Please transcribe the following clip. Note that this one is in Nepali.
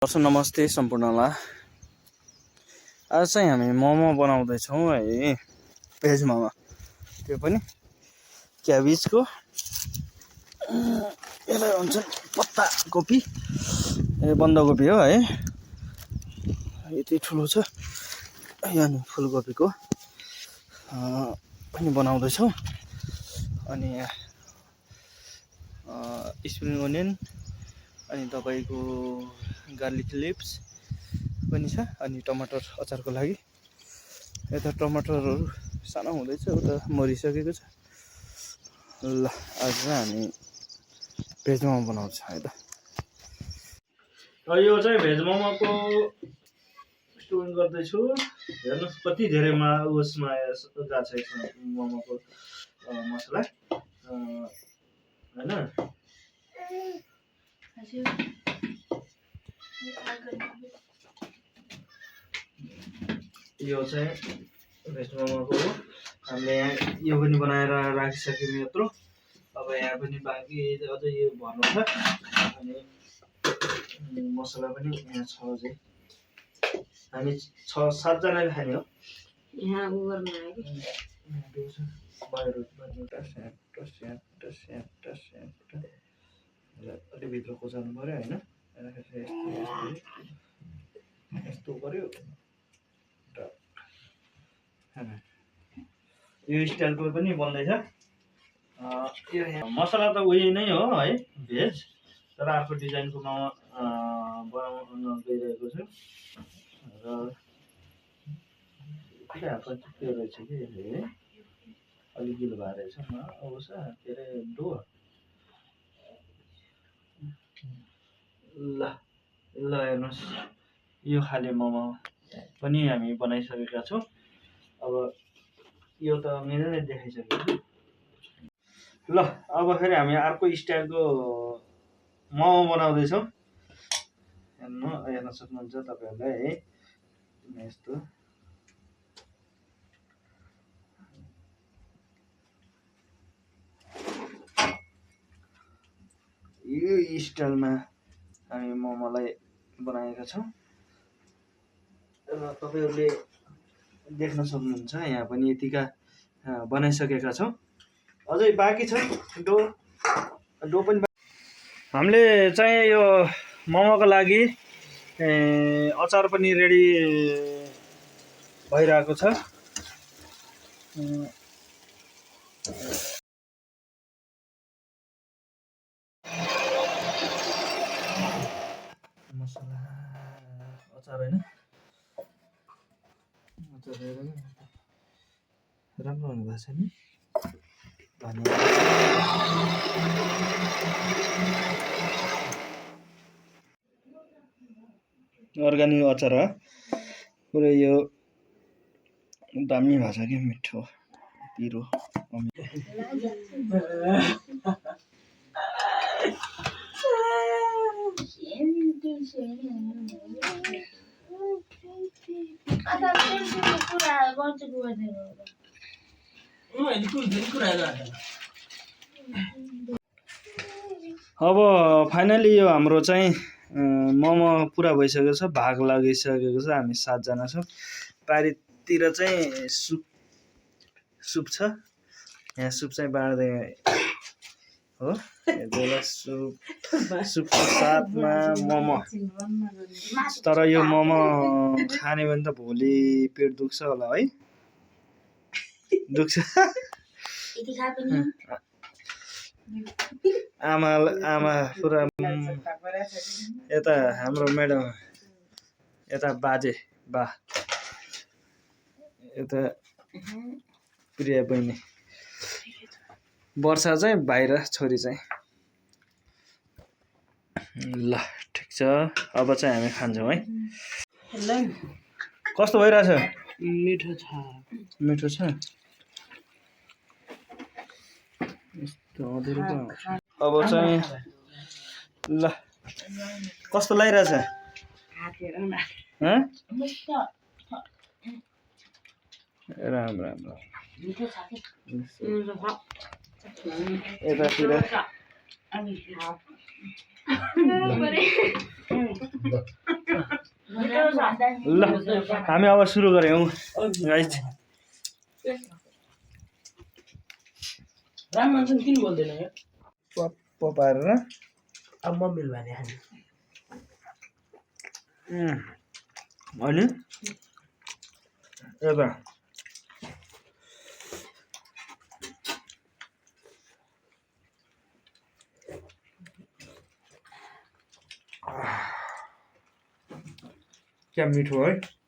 नमस्ते सम्पूर्णलाई। आज चाहिँ हामी मोमो बनाउँदैछौँ है, भेज मोमो। त्यो पनि क्याबेजको यसलाई हुन्छ पत्ता कोपी, बन्दाकोपी हो है, यति ठुलो छ। यहाँ फुलकोपीको पनि बनाउँदैछौँ। अनि स्प्रिङ ओनियन, अनि तपाईको गार्लिक लिप्स पनि छ। अनि टमाटर अचारको लागि यता टमाटरहरू सानो हुँदैछ, उता मरिसकेको छ। ल आज हामी भेज मोमो बनाउँछौँ है त। यो चाहिँ भेज मोमोको स्टोर गर्दैछु। हेर्नुहोस् कति धेरैमा उसमा गएको छ मोमोको मसला हैन। यो चाहिँ भेज मोमोको हो। हामीले यहाँ यो पनि बनाएर राखिसक्यौँ यत्रो। अब यहाँ पनि बाँकी अझै यो भर्नु छ। अनि मसला पनि यहाँ छ अझै। हामी 6-7 जनाले खाने हो। यहाँ उगर्नु आयो कि बाहिर अलि भित्र खोजाउनु पर्यो हैन। यस्तो गर्यो यो स्टाइलको पनि बन्दैछ। यो मसला त उही नै हो है, भेज, तर अर्को डिजाइनको बनाउन गइरहेको छु। र के रहेछ कि अलिक गिलो भएर रहेछ अवश्य के अरे डो। ल हेर्नुहोस्, यो खाले मोमो पनि हामी बनाइसकेका छौँ। अब यो त मैले नै देखाइसकेको। ल अब फेरि हामी अर्को स्टाइलको मोमो बनाउँदैछौँ। हेर्न सक्नुहुन्छ तपाईँहरूले है, यस्तो यो स्टाइलमा हामी मोमोलाई बनाएका छौँ। र तपाईँहरूले देख्न सक्नुहुन्छ यहाँ पनि यतिका बनाइसकेका छौँ। अझै बाँकी छ डो पनि। हामीले चाहिँ यो मोमोको लागि अचार पनि रेडी भइरहेको छ। मसला अचार हैन, अचार राम्रो हुनुभएको छ नि। अर्ग्यानिक अचार हो पुरै। यो दामी भएको छ कि, मिठो पिरो। अब फाइनली यो हाम्रो चाहिँ मोमो पुरा भइसकेको छ, भाग लागिसकेको छ। हामी 7 जना छौँ। पारितिर चाहिँ सुप छ। यहाँ सुप चाहिँ बाँड्दै हो। सुपको साथमा मोमो। तर यो मोमो खाने भने त भोलि पेट दुख्छ होला है, दुख्छ। आमा पुरा। यता हाम्रो म्याडम, यता बाजे बा, यता प्रिया बहिनी, वर्षा चाहिँ बाहिर, छोरी चाहिँ। ल ठिक छ, अब चाहिँ हामी खान्छौँ है। कस्तो भइरहेछ? मिठो छ। मिठो छ। अब चाहिँ ल कस्तो लागिरहेछ? राम्रो। यतातिर ल हामी अब सुरु गऱ्यौँ गाइस राम मान्छन् किन बोल्दैन यो पप्प पारेर अब मम्मीले भने खाने अनि यता क्या मिठो है